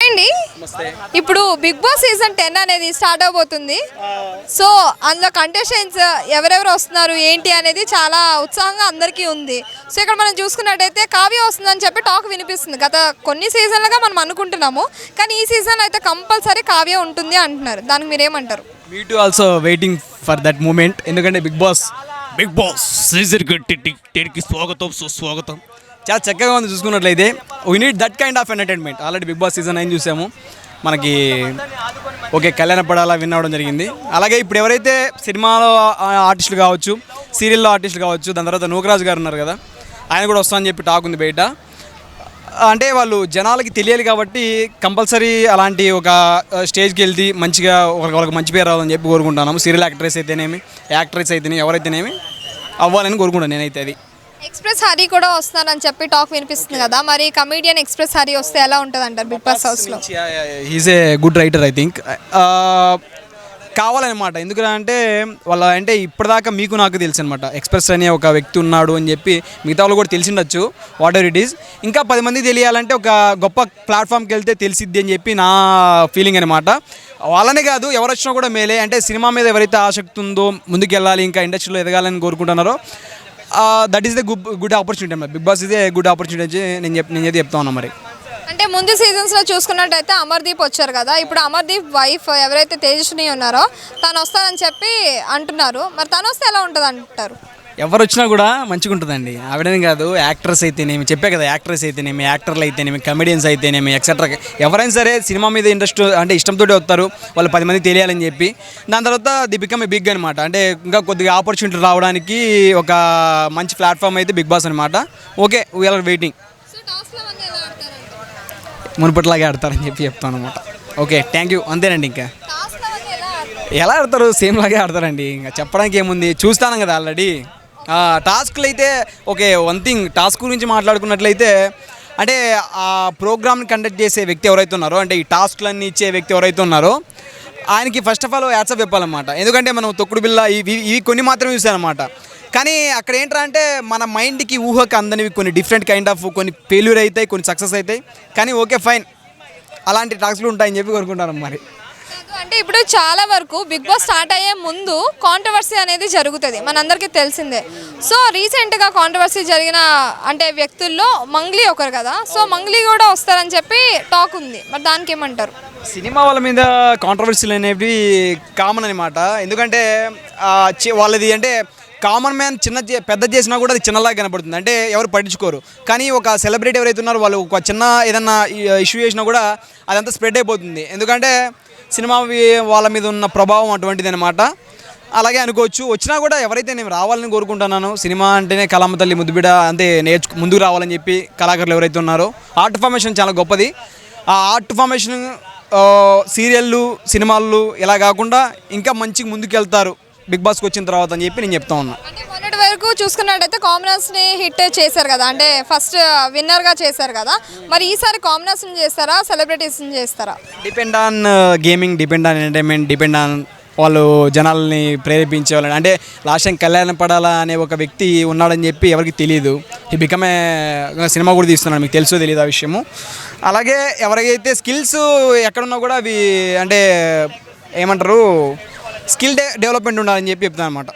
అండి. ఇప్పుడు big Boss season 10 అనేది స్టార్ట్ అవబోతుంది. సో అందులో కంటెస్టెంట్స్ ఎవరెవరు వస్తున్నారు ఏంటి అనేది చాలా ఉత్సాహంగా అందరికీ ఉంది. సో ఇక్కడ మనం చూసుకున్నట్టయితే కావ్య వస్తుందని చెప్పి టాక్ వినిపిస్తుంది. గత కొన్ని సీజన్లుగా మనం అనుకుంటున్నాము, కానీ ఈ సీజన్ అయితే కంపల్సరీ కావ్య ఉంటుంది అంటున్నారు. దానికి మీరేమంటారు? Me too also waiting for that moment. ఎందుకంటే బిగ్ బాస్ సీజన్ 10కి స్వాగతం సుస్వాగతం. చాలా చక్కగా ఉంది. చూసుకున్నట్లయితే we need that kind of entertainment. Already Bigg Boss season 9 చూసాము, మనకి ఓకే కళ్యాణ పడాలా విన్ అవ్వడం జరిగింది. అలాగే ఇప్పుడు ఎవరైతే సినిమాలో ఆర్టిస్టులు కావచ్చు, సీరియల్లో ఆర్టిస్టులు కావచ్చు, దాని తర్వాత నూకరాజు గారు ఉన్నారు కదా, ఆయన కూడా వస్తామని చెప్పి టాక్ ఉంది బయట. అంటే వాళ్ళు జనాలకి తెలియాలి కాబట్టి కంపల్సరీ అలాంటి ఒక స్టేజ్కి వెళ్తే మంచిగా వాళ్ళకి మంచి పేరు రావాలని చెప్పి కోరుకుంటున్నాము. సీరియల్ యాక్ట్రెస్ అయితేనేమి, యాక్ట్రెస్ అయితేనేమి, ఎవరైతేనేమి అవ్వాలని కోరుకుంటాను నేనైతే. అది ఎక్స్ప్రెస్ హరి కూడా వస్తున్నారని చెప్పి టాక్ వినిపిస్తుంది కదా, మరి కమీడియన్ ఎక్స్ప్రెస్ హరి వస్తే ఎలా ఉంటుంది అంటారు బిగ్ బాస్ హౌస్లో? He's a good writer I think. కావాలన్నమాట. ఎందుకంటే వాళ్ళ అంటే ఇప్పటిదాకా మీకు నాకు తెలుసు అనమాట, ఎక్స్ప్రెస్ అనే ఒక వ్యక్తి ఉన్నాడు అని చెప్పి. మిగతా వాళ్ళు కూడా తెలిసిండొచ్చు, వాట్ ఎవర్ ఇట్ ఈస్. ఇంకా 10 మంది తెలియాలంటే ఒక గొప్ప ప్లాట్ఫామ్కి వెళ్తే తెలిసిద్ది అని చెప్పి నా ఫీలింగ్ అనమాట. వాళ్ళనే కాదు, ఎవరు వచ్చినా కూడా మేలే. అంటే సినిమా మీద ఎవరైతే ఆసక్తి ఉందో, ముందుకు వెళ్ళాలి, ఇంకా ఇండస్ట్రీలో ఎదగాలని కోరుకుంటున్నారో, that is the good opportunity అన్నమాట. బిగ్ బాస్ ఇదే గుడ్ ఆపర్చునిటీ నేను చెప్తా ఉన్నా. మరి అంటే ముందు సీజన్స్లో చూసుకున్నట్టయితే అమర్దీప్ వచ్చారు కదా, ఇప్పుడు అమర్దీప్ వైఫ్ ఎవరైతే తేజస్విని ఉన్నారో తను వస్తారని చెప్పి అంటున్నారు. మరి తను వస్తే ఎలా ఉంటుంది అంటారు? ఎవరు వచ్చినా కూడా మంచిగా ఉంటుందండి. ఆవిడని కాదు, యాక్ట్రెస్ అయితేనేమి, చెప్పే కదా, యాక్ట్రెస్ అయితేనేమి, యాక్టర్లు అయితేనేమి, కమెడియన్స్ అయితేనేమి, ఎక్సెట్రా ఎవరైనా సరే సినిమా మీద ఇంట్రెస్ట్ అంటే ఇష్టంతో వస్తారు. వాళ్ళు 10 మంది తెలియాలని చెప్పి. దాని తర్వాత ది బికమ్ ఏ బిగ్ అనమాట. అంటే ఇంకా కొద్దిగా ఆపర్చునిటీ రావడానికి ఒక మంచి ప్లాట్ఫామ్ అయితే బిగ్ బాస్ అనమాట. Okay, we're waiting. మునుపట్లాగే ఆడతారని చెప్పి చెప్తాను అనమాట. Okay, thank you. అంతేనండి. ఇంకా ఎలా ఆడతారు? సేమ్ లాగే ఆడతారండి. ఇంకా చెప్పడానికి ఏముంది, చూస్తాను కదా ఆల్రెడీ. టాస్క్లు అయితే ఓకే, వన్ థింగ్ టాస్క్ గురించి మాట్లాడుకున్నట్లయితే, అంటే ఆ ప్రోగ్రామ్ని కండక్ట్ చేసే వ్యక్తి ఎవరైతే ఉన్నారో, అంటే ఈ టాస్క్లన్నీ ఇచ్చే వ్యక్తి ఎవరైతే ఉన్నారో, ఆయనకి ఫస్ట్ ఆఫ్ ఆల్ యాడ్సప్ చెప్పాలన్నమాట. ఎందుకంటే మనం తొక్కుడు బిల్ల ఇవి కొన్ని మాత్రమే చూసానమాట. కానీ అక్కడ ఏంట్రా అంటే మన మైండ్కి ఊహకు అందనివి కొన్ని డిఫరెంట్ కైండ్ ఆఫ్, కొన్ని ఫెయిల్యూర్ అవుతాయి, కొన్ని సక్సెస్ అవుతాయి. కానీ ఓకే ఫైన్, అలాంటి టాస్క్లు ఉంటాయని చెప్పి కోరుకుంటాను. మరి అంటే ఇప్పుడు చాలా వరకు బిగ్ బాస్ స్టార్ట్ అయ్యే ముందు కాంట్రవర్సీ అనేది జరుగుతుంది, మనందరికీ తెలిసిందే. సో రీసెంట్గా కాంట్రవర్సీ జరిగిన అంటే వ్యక్తుల్లో మంగ్లీ ఒకరు కదా, సో మంగ్లీ కూడా వస్తారని చెప్పి టాక్ ఉంది. మరి దానికి ఏమంటారు? సినిమా వాళ్ళ మీద కాంట్రవర్సీలు అనేవి కామన్ అనమాట. ఎందుకంటే వాళ్ళది అంటే కామన్ మ్యాన్ పెద్ద చేసినా కూడా అది చిన్నలాగా కనపడుతుంది, అంటే ఎవరు పట్టించుకోరు. కానీ ఒక సెలబ్రిటీ ఎవరైతే ఉన్నారో వాళ్ళు ఒక చిన్న ఏదన్నా ఇష్యూ చేసినా కూడా అదంతా స్ప్రెడ్ అయిపోతుంది. ఎందుకంటే సినిమా వాళ్ళ మీద ఉన్న ప్రభావం అటువంటిది అనమాట. అలాగే అనుకోవచ్చు. వచ్చినా కూడా ఎవరైతే నేను రావాలని కోరుకుంటున్నాను. సినిమా అంటేనే కళమ్మ తల్లి ముద్దుబిడ, అంతే ముందుకు రావాలని చెప్పి కళాకారులు ఎవరైతే ఉన్నారో, ఆర్ట్ ఫార్మేషన్ చాలా గొప్పది. ఆ ఆర్ట్ ఫార్మేషన్ సీరియళ్ళు, సినిమాలు ఇలా కాకుండా ఇంకా మంచిగా ముందుకు వెళ్తారు బిగ్ బాస్కి వచ్చిన తర్వాత అని చెప్పి నేను చెప్తా ఉన్నా. అంటే మొన్నటి వరకు చూసుకున్నట్టయితే కాంబినేషన్ని హిట్ చేశారు కదా, అంటే ఫస్ట్ విన్నర్గా చేశారు కదా, మరి ఈసారి కాంబినేషన్ చేస్తారా, సెలబ్రిటీస్ని చేస్తారా? Depend on gaming, depend on entertainment, depend on వాళ్ళు జనాల్ని ప్రేరేపించే వాళ్ళని. అంటే లాస్ట్ టైం కళ్యాణ పడాలా అనే ఒక వ్యక్తి ఉన్నాడని చెప్పి ఎవరికి తెలియదు. ఈ బికమే సినిమా కూడా తీస్తున్నాడు, మీకు తెలుసో తెలియదు ఆ విషయము. అలాగే ఎవరికైతే స్కిల్స్ ఎక్కడున్నా కూడా అవి అంటే ఏమంటారు, స్కిల్ డెవలప్మెంట్ ఉండాలని చెప్పి చెప్తాను అనమాట.